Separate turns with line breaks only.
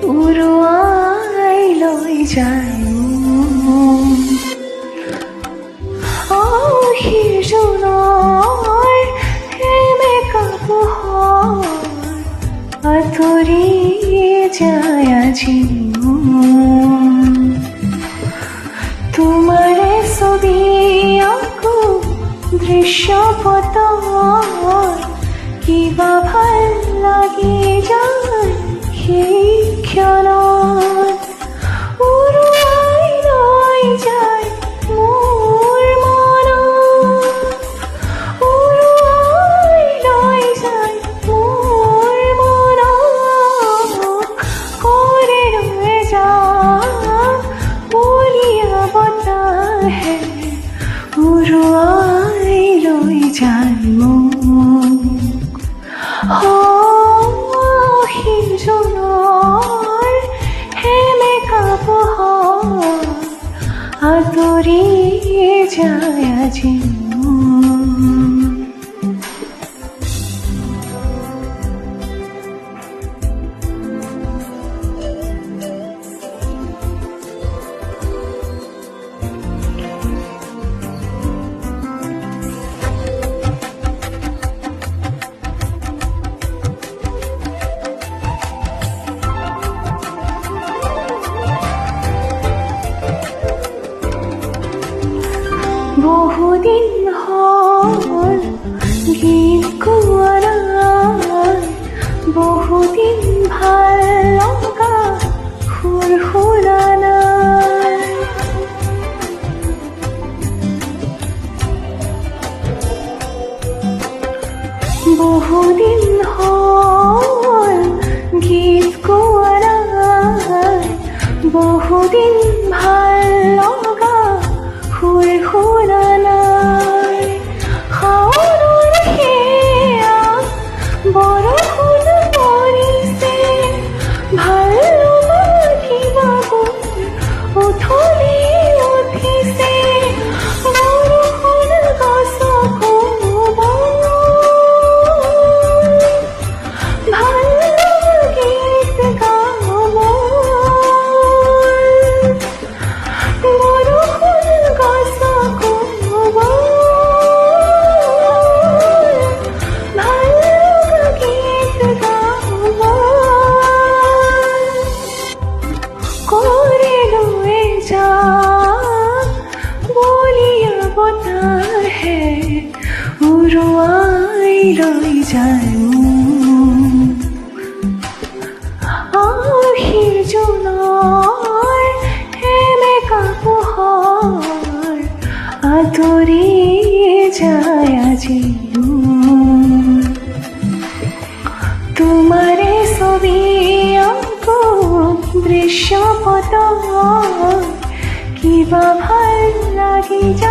উৰুৱাই লৈ যায় আশীৰ জোনৰ সেমেকা পোহৰ আঁতৰি যায় আজি তোমাৰে ছবি আকো দৃশ্যপটৰ কিবা ভাল লাগি যায় সেই ক্ষণত উৰুৱাই লৈ যায় মোৰ মনত উৰুৱাই লৈ যায় মোৰ মনত কৰে ৰৈ যায় বলিয়া বতাহে উৰুৱাই লৈ যায় মোক আশীৰ জোনৰ সেমেকা পোহৰ আঁতৰি যায় আজি বহুদিন হ'ল গীত গোৱা নাই বহুদিন ভাল লগা সুৰ শুনা নাই বহুদিন হ'ল গীত গোৱা নাই বহুদিন ভাল লগা সুৰ শুনা নাই শাওনৰ সেয়া বৰষুণ পৰিছে ভাল লগা কিবা উঠলি উঠিছে বৰষুণ গছকো ভাল লগা গীত গাব উৰুৱাই লৈ যায় আশীৰ জোনৰ সেমেকা পোহৰ আঁতৰি যায় আজি তোমাৰে ছবি আকো দৃশ্যপটৰ কিবা ভাল লাগি যায়